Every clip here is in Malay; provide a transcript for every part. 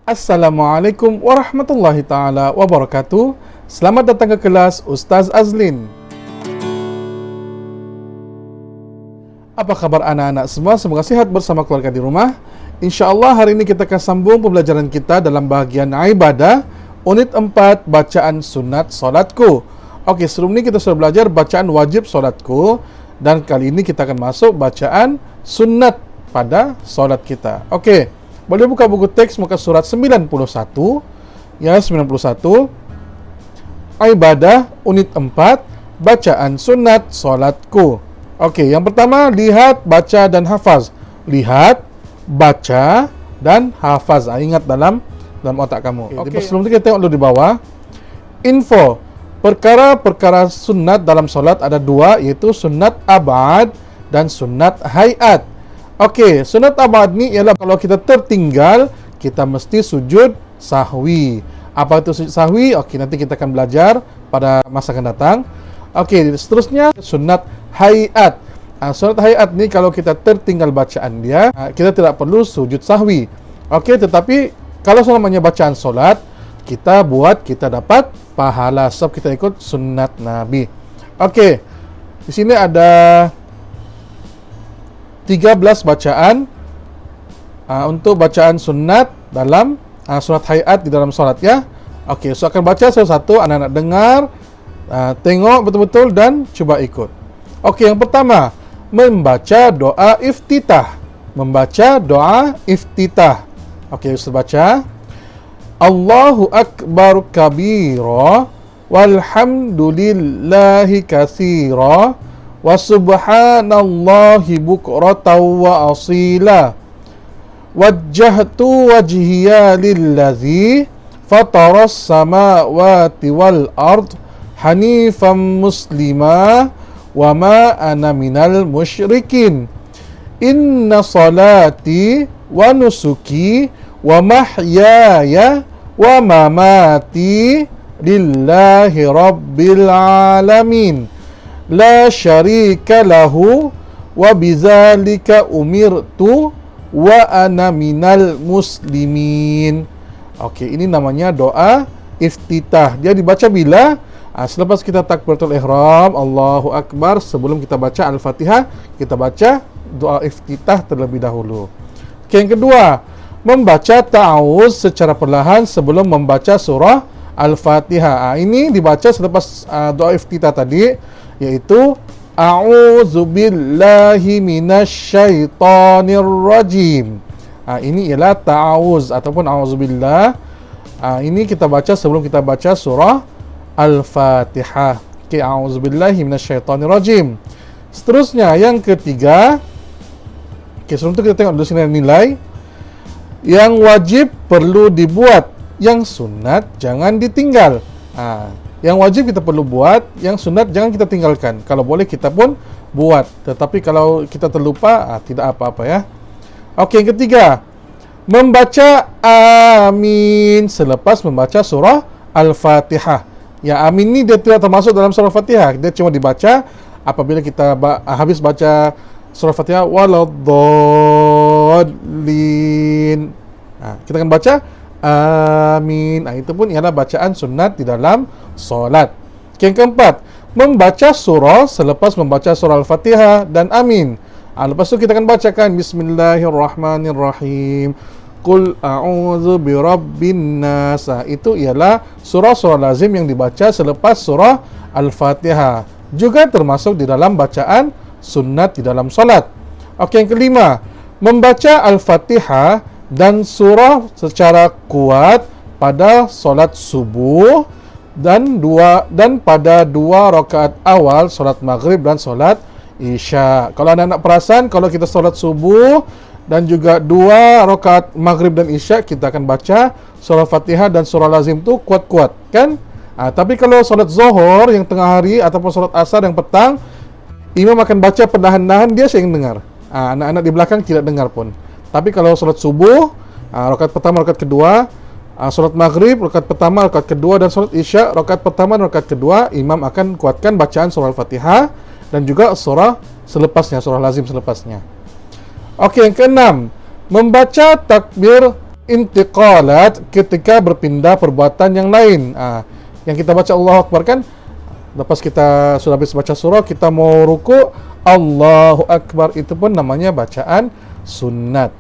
Assalamualaikum warahmatullahi ta'ala wabarakatuh. Selamat datang ke kelas Ustaz Azlin. Apa kabar anak-anak semua? Semoga sehat bersama keluarga di rumah. InsyaAllah hari ini kita akan sambung pembelajaran kita dalam bahagian ibadah Unit 4 Bacaan Sunat Solatku. Oke, sebelum ini kita sudah belajar bacaan wajib solatku, dan kali ini kita akan masuk bacaan sunat pada solat kita. Oke, boleh buka buku teks muka surat 91 ya, 91 Ibadah Unit 4 Bacaan Sunat Solatku. Oke, yang pertama lihat, baca, dan hafaz. Lihat, baca, dan hafaz. Ingat dalam otak kamu. Oke. Sebelum itu kita tengok dulu di bawah. Info. Perkara-perkara sunat dalam solat ada dua, yaitu sunat abad dan sunat hayat. Oke, sunat abad ni ialah kalau kita tertinggal, kita mesti sujud sahwi. Apa itu sujud sahwi? Oke, nanti kita akan belajar pada masa akan datang. Oke, seterusnya sunat hayat. Sunat hayat ni kalau kita tertinggal bacaan dia, kita tidak perlu sujud sahwi. Oke, tetapi kalau namanya bacaan solat, kita buat, kita dapat pahala sebab kita ikut sunat Nabi. Oke, di sini ada 13 bacaan untuk bacaan sunat dalam sunat hayat di dalam solat ya. Oke, so akan baca satu-satu, anak-anak dengar, tengok betul-betul dan cuba ikut. Oke, yang pertama, membaca doa iftitah. Membaca doa iftitah. Oke, Ustaz baca. Allahu akbar kabira walhamdulillahi katsira wa subhanallahi bukratan wa asila. Wajjahtu wajhiya lillazi fataras samawati wal ard hanifan muslima wa ma ana minal musyrikin. Inna salati wa nusuki wa mahyaya wa mamati lillahi rabbil alamin. La syarika lahu wa bizalika umirtu wa ana minal muslimin. Oke, ini namanya doa iftitah. Dia dibaca bila? Selepas kita takbiratul ihram, Allahu akbar, sebelum kita baca Al-Fatihah, kita baca doa iftitah terlebih dahulu. Oke, yang kedua, membaca ta'awuz secara perlahan sebelum membaca surah Al-Fatihah. Ini dibaca selepas doa iftitah tadi, yaitu a'udzubillahi minasyaitonir rajim. Ini ialah ta'awuz ataupun a'udzubillah. Ini kita baca sebelum kita baca surah Al-Fatihah. Oke, a'udzubillahi minasyaitonir rajim. Seterusnya yang ketiga. Oke, sebelum itu kita tengok dulu sini nilai. Yang wajib perlu dibuat, yang sunat jangan ditinggal. Yang wajib kita perlu buat, yang sunat jangan kita tinggalkan. Kalau boleh kita pun buat, tetapi kalau kita terlupa, tidak apa-apa ya. Oke, yang ketiga, membaca amin selepas membaca surah Al-Fatihah. Ya, amin ini dia tidak termasuk dalam surah Al-Fatihah. Dia cuma dibaca apabila kita habis baca surah Al-Fatihah, waladdallin. Kita akan baca amin. Itu pun ialah bacaan sunat di dalam solat. Yang keempat, membaca surah selepas membaca surah Al-Fatihah dan amin. Lepas itu kita akan bacakan Bismillahirrahmanirrahim, Qul a'udzu birabbin nas. Itu ialah surah-surah lazim yang dibaca selepas surah Al-Fatihah. Juga termasuk di dalam bacaan sunat di dalam solat. Oke, yang kelima, membaca Al-Fatihah dan surah secara kuat pada solat subuh dan pada 2 rakaat awal solat maghrib dan solat isya. Kalau anak-anak perasan, kalau kita solat subuh dan juga 2 rakaat maghrib dan isya, kita akan baca surah Fatihah dan surah lazim tu kuat-kuat kan? Tapi kalau solat zuhur yang tengah hari ataupun solat asar yang petang, imam akan baca perlahan-lahan, dia yang dengar. Anak-anak di belakang tidak dengar pun. Tapi kalau solat subuh, rakaat pertama, rakaat kedua, solat maghrib, rakaat pertama, rakaat kedua, dan solat isya, rakaat pertama dan rakaat kedua, imam akan kuatkan bacaan surah Al-Fatihah dan juga surah selepasnya, surah lazim selepasnya. Oke, yang keenam, membaca takbir intiqalat, ketika berpindah perbuatan yang lain. Yang kita baca Allahu Akbar kan, lepas kita sudah habis baca surah, kita mau ruku, Allahu Akbar, itu pun namanya bacaan sunat.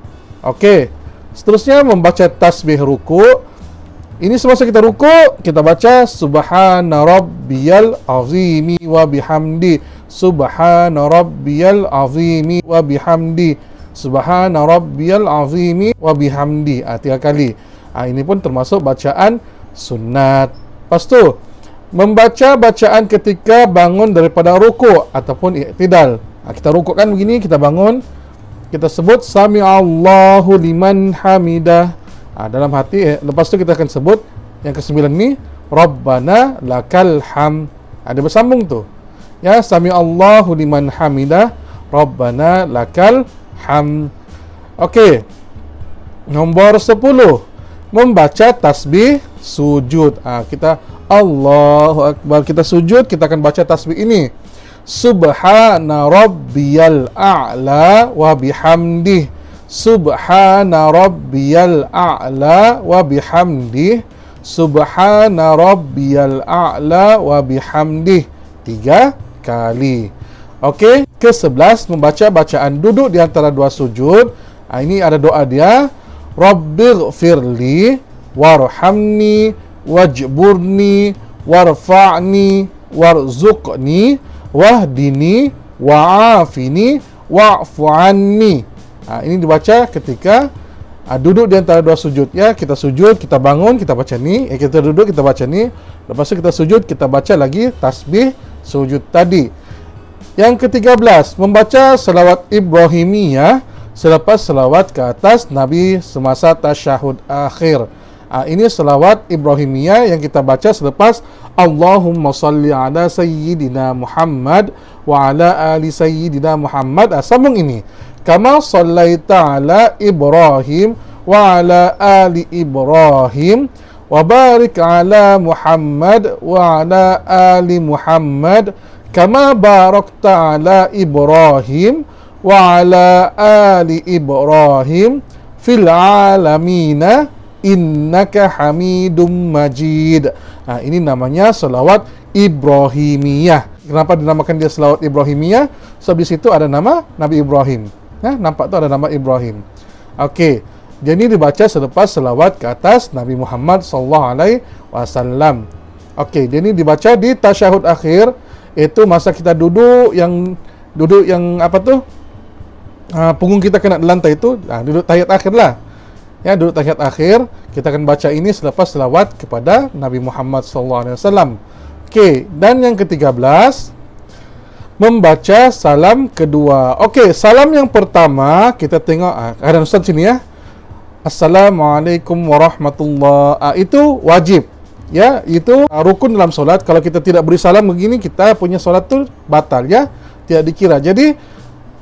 Okey. Seterusnya membaca tasbih ruku. Ini semasa kita ruku, kita baca subhana rabbiyal azimi wa bihamdi. Subhana rabbiyal azimi wa bihamdi. Subhana rabbiyal azimi wa bihamdi. 3 kali. Ini pun termasuk bacaan sunat. Lepas tu membaca bacaan ketika bangun daripada ruku' ataupun i'tidal. Kita rukuk kan begini, kita bangun, kita sebut Sami Allahu liman hamidah. Dalam hati, lepas tu kita akan sebut yang ke-9 ni, Rabbana lakal ham. Dia bersambung tu. Ya, Sami Allahu liman hamidah, Rabbana lakal ham. Okey. Nombor 10, membaca tasbih sujud. Kita Allahu Akbar, kita sujud, kita akan baca tasbih ini. Subhana rabbiyal a'la wa bihamdih. Subhana rabbiyal a'la wa bihamdih. Subhana rabbiyal a'la wa bihamdih. 3 kali. Okey, ke-11 membaca bacaan duduk di antara 2 sujud. Ini ada doa dia. Rabbighfirli warhamni wajburni warfa'ni warzuqni wahdini wa'afini wa'fu anni. Ini dibaca ketika duduk di antara 2 sujud. Ya, kita sujud, kita bangun, kita baca ni. Kita duduk, kita baca ni. Lepas tu kita sujud, kita baca lagi tasbih sujud tadi. Yang ke-13, membaca selawat Ibrahimiyah selepas selawat ke atas Nabi semasa tasyahud akhir. Ini selawat Ibrahimiyah yang kita baca selepas Allahumma salli ala Sayyidina Muhammad wa ala ali Sayyidina Muhammad. Sambung ini. Kama sallaita ala Ibrahim wa ala ali Ibrahim wa barik ala Muhammad wa ala ali Muhammad kama barakta ala Ibrahim wa ala ali Ibrahim fil alamina innaka hamidum majid. Ini namanya selawat Ibrahimiyah. Kenapa dinamakan dia selawat Ibrahimiyah? Sebab di situ ada nama Nabi Ibrahim. Nampak tu ada nama Ibrahim. Okey. Jadi dibaca selepas selawat ke atas Nabi Muhammad sallallahu alaihi wasallam. Okey, jadi dibaca di tasyahud akhir, itu masa kita duduk yang apa tu? Punggung kita kena di lantai itu, duduk tahiyat akhir lah. Ya, duduk tahiyat akhir, kita akan baca ini selepas selawat kepada Nabi Muhammad sallallahu alaihi wasallam. Okey, dan yang ke-13 membaca salam kedua. Okey, salam yang pertama kita tengok ada ustaz sini ya. Assalamualaikum warahmatullahi. Itu wajib. Ya, itu rukun dalam solat. Kalau kita tidak beri salam begini, kita punya solat tu batal ya, tidak dikira. Jadi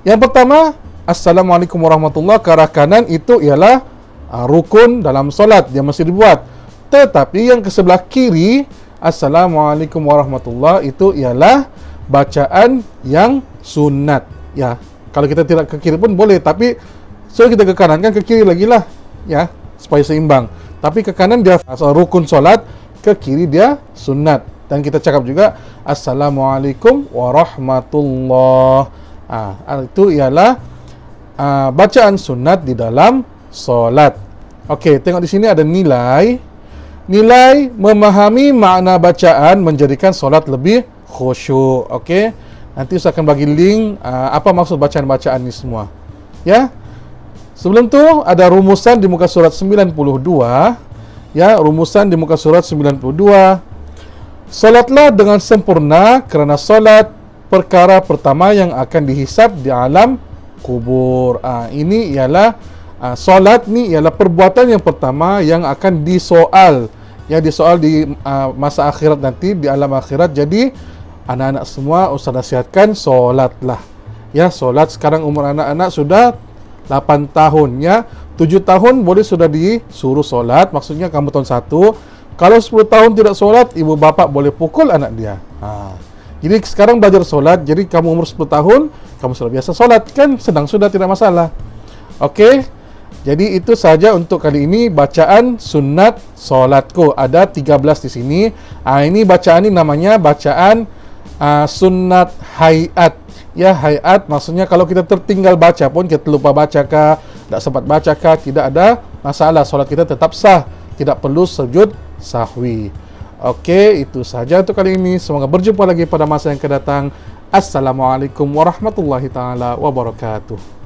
yang pertama, Assalamualaikum warahmatullahi, ke arah kanan itu ialah rukun dalam solat, dia mesti dibuat. Tetapi yang ke sebelah kiri, Assalamualaikum warahmatullahi, itu ialah bacaan yang sunat. Ya, kalau kita tidak ke kiri pun boleh, tapi so kita ke kanan kan, ke kiri lagi lah, ya, supaya seimbang. Tapi ke kanan dia rukun solat, ke kiri dia sunat. Dan kita cakap juga Assalamualaikum warahmatullahi. Itu ialah bacaan sunat di dalam solat. Okey, tengok di sini ada nilai memahami makna bacaan menjadikan solat lebih khusyuk. Okey, nanti saya akan bagi link apa maksud bacaan-bacaan ini semua. Ya. Sebelum tu ada rumusan di muka surat 92. Ya, rumusan di muka surat 92. Solatlah dengan sempurna kerana solat perkara pertama yang akan dihisab di alam kubur. Ini ialah solat ni ialah perbuatan yang pertama yang akan disoal. Ya, disoal di masa akhirat nanti, di alam akhirat. Jadi anak-anak semua ustaz nasihatkan solatlah. Ya, solat sekarang umur anak-anak sudah 8 tahun ya. 7 tahun boleh sudah disuruh solat. Maksudnya kamu tahun 1. Kalau 10 tahun tidak solat, ibu bapa boleh pukul anak dia. Jadi sekarang belajar solat. Jadi kamu umur 10 tahun, kamu sudah biasa solat, kan senang sudah, tidak masalah. Okey. Jadi itu saja untuk kali ini bacaan sunat solatku. Ada 13 di sini. Ini bacaan ini namanya bacaan sunat hayat. Ya, hayat maksudnya kalau kita tertinggal baca pun, kita lupa baca kah, tidak sempat baca kah, tidak ada masalah. Solat kita tetap sah. Tidak perlu sujud sahwi. Oke, itu saja untuk kali ini. Semoga berjumpa lagi pada masa yang akan datang. Assalamualaikum warahmatullahi taala wabarakatuh.